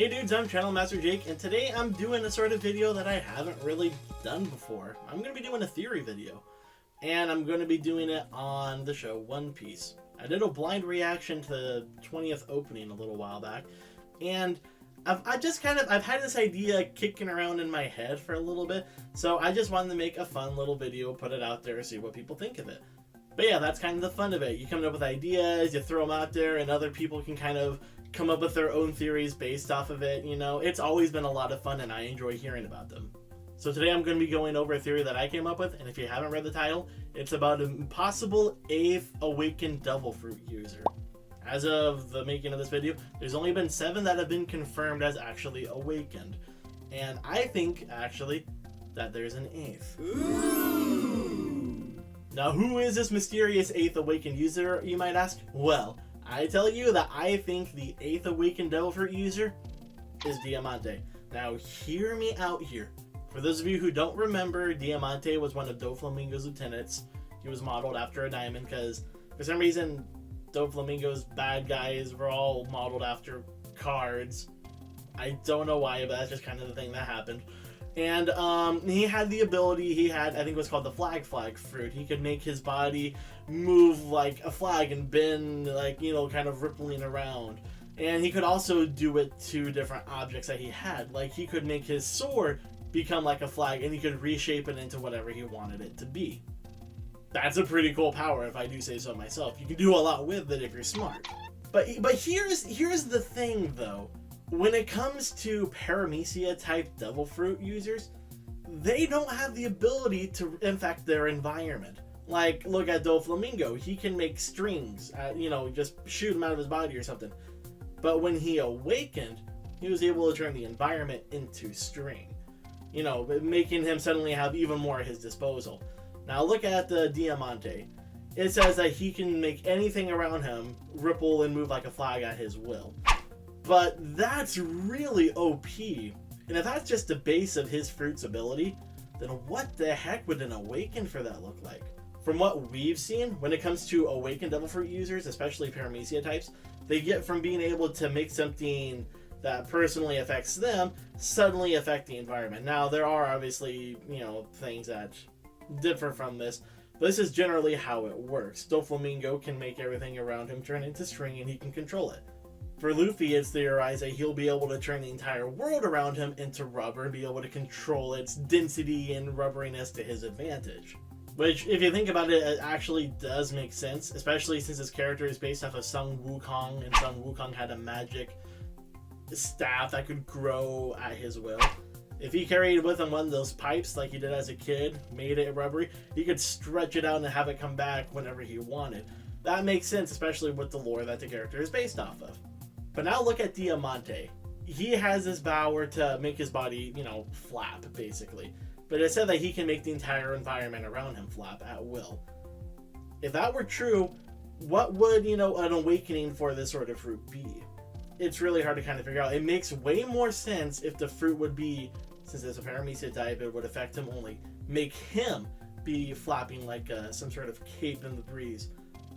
Hey dudes, I'm Channel Master Jake, and today I'm doing a sort of video that I haven't really done before. I'm going to be doing a theory video, and I'm going to be doing it on the show One Piece. I did a blind reaction to the 20th opening a little while back, and I've had this idea kicking around in my head for a little bit, so I just wanted to make a fun little video, put it out there, see what people think of it. But yeah, that's kind of the fun of it. You come up with ideas, you throw them out there, and other people can kind of come up with their own theories based off of it. You know, it's always been a lot of fun, and I enjoy hearing about them. So today I'm going to be going over a theory that I came up with, and if you haven't read the title, it's about a possible 8th awakened devil fruit user. As of the making of this video, there's only been 7 that have been confirmed as actually awakened. And I think, actually, that there's an 8th. Ooh. Now, who is this mysterious 8th awakened user, you might ask? Well, I tell you that I think the 8th awakened devil fruit user is Diamante. Now, hear me out here. For those of you who don't remember, Diamante was one of Doflamingo's lieutenants. He was modeled after a diamond because, for some reason, Doflamingo's bad guys were all modeled after cards. I don't know why, but that's just kind of the thing that happened. And he had the ability, I think it was called the flag fruit. He could make his body move like a flag and bend, like, you know, kind of rippling around. And he could also do it to different objects that he had. Like, he could make his sword become like a flag, and he could reshape it into whatever he wanted it to be. That's a pretty cool power, if I do say so myself. You can do a lot with it if you're smart. But here's the thing, though. When it comes to Paramecia type devil fruit users, they don't have the ability to infect their environment. Like, look at Doflamingo. He can make strings, you know, just shoot them out of his body or something. But when he awakened, he was able to turn the environment into string. You know, making him suddenly have even more at his disposal. Now look at the Diamante. It says that he can make anything around him ripple and move like a flag at his will. But that's really OP. And if that's just the base of his fruit's ability, then what the heck would an awakened for that look like? From what we've seen, when it comes to awakened devil fruit users, especially Paramecia types, they get from being able to make something that personally affects them suddenly affect the environment. Now, there are obviously, you know, things that differ from this, but this is generally how it works. Doflamingo can make everything around him turn into string, and he can control it. For Luffy, it's theorized that he'll be able to turn the entire world around him into rubber and be able to control its density and rubberiness to his advantage. Which, if you think about it, it actually does make sense, especially since his character is based off of Sun Wukong, and Sun Wukong had a magic staff that could grow at his will. If he carried with him one of those pipes like he did as a kid, made it rubbery, he could stretch it out and have it come back whenever he wanted. That makes sense, especially with the lore that the character is based off of. But now look at Diamante. He has this power to make his body, you know, flap, basically. But it said that he can make the entire environment around him flap at will. If that were true, what would, you know, an awakening for this sort of fruit be? It's really hard to kind of figure out. It makes way more sense if the fruit would be, since it's a Paramecia type, it would affect him only, make him be flapping like some sort of cape in the breeze.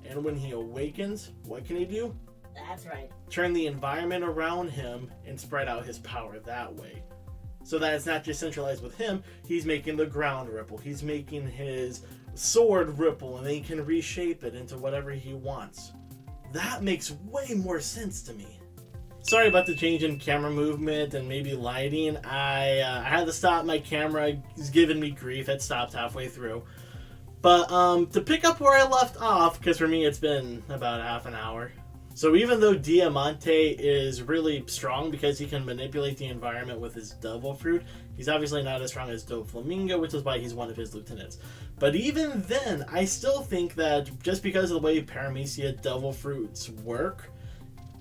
And when he awakens, what can he do? That's right. Turn the environment around him and spread out his power that way. So that it's not just centralized with him, he's making the ground ripple. He's making his sword ripple, and then he can reshape it into whatever he wants. That makes way more sense to me. Sorry about the change in camera movement and maybe lighting. I had to stop my camera. It's giving me grief. It stopped halfway through. But to pick up where I left off, because for me it's been about half an hour. So even though Diamante is really strong because he can manipulate the environment with his devil fruit, he's obviously not as strong as Doflamingo, which is why he's one of his lieutenants. But even then, I still think that just because of the way Paramecia devil fruits work,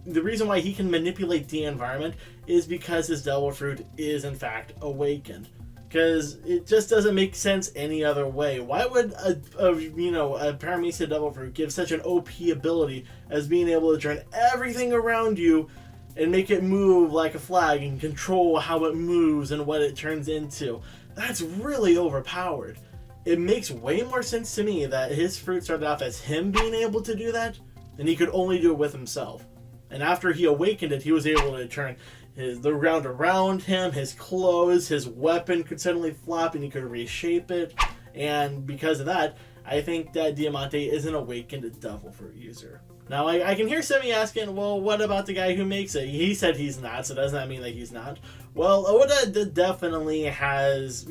the reason why he can manipulate the environment is because his devil fruit is in fact awakened. Because it just doesn't make sense any other way. Why would a Paramecia devil fruit give such an OP ability as being able to turn everything around you and make it move like a flag and control how it moves and what it turns into? That's really overpowered. It makes way more sense to me that his fruit started off as him being able to do that, and he could only do it with himself. And after he awakened it, he was able to turn the ground around him, his clothes, his weapon could suddenly flop and he could reshape it. And because of that, I think that Diamante is an awakened devil fruit user. Now, I can hear some of you asking, well, what about the guy who makes it? He said he's not, so doesn't that mean that he's not? Well, Oda definitely has,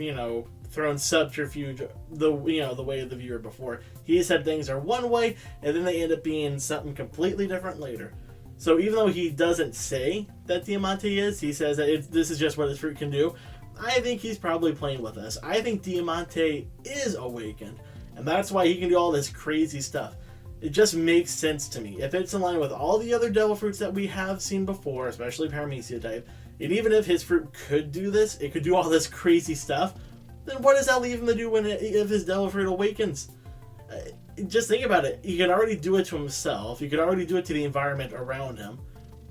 thrown subterfuge the way of the viewer before. He said things are one way, and then they end up being something completely different later. So even though he doesn't say that Diamante is, he says that this is just what his fruit can do, I think he's probably playing with us. I think Diamante is awakened, and that's why he can do all this crazy stuff. It just makes sense to me. If it's in line with all the other devil fruits that we have seen before, especially Paramecia type, and even if his fruit could do this, it could do all this crazy stuff, then what does that leave him to do if his devil fruit awakens? Just think about it. He can already do it to himself. He can already do it to the environment around him.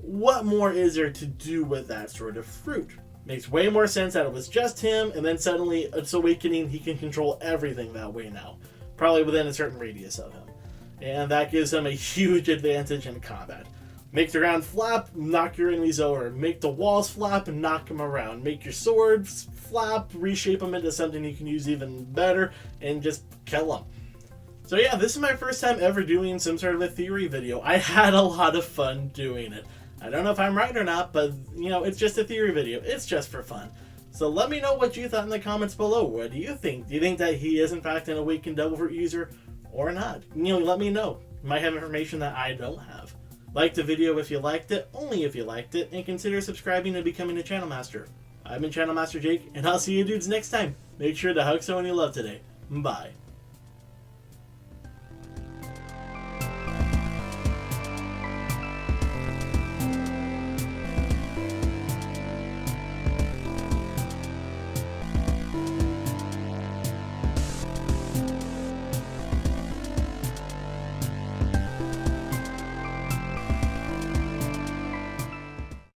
What more is there to do with that sort of fruit? Makes way more sense that it was just him, and then suddenly it's awakening. He can control everything that way now, probably within a certain radius of him. And that gives him a huge advantage in combat. Make the ground flap, knock your enemies over. Make the walls flap and knock them around. Make your swords flap, reshape them into something you can use even better, and just kill them. So yeah, this is my first time ever doing some sort of a theory video. I had a lot of fun doing it. I don't know if I'm right or not, but it's just a theory video. It's just for fun. So let me know what you thought in the comments below. What do you think? Do you think that he is in fact an awakened devil fruit user or not? Let me know. You might have information that I don't have. Like the video if you liked it, only if you liked it, and consider subscribing and becoming a channel master. I've been Channel Master Jake, and I'll see you dudes next time. Make sure to hug someone you love today. Bye.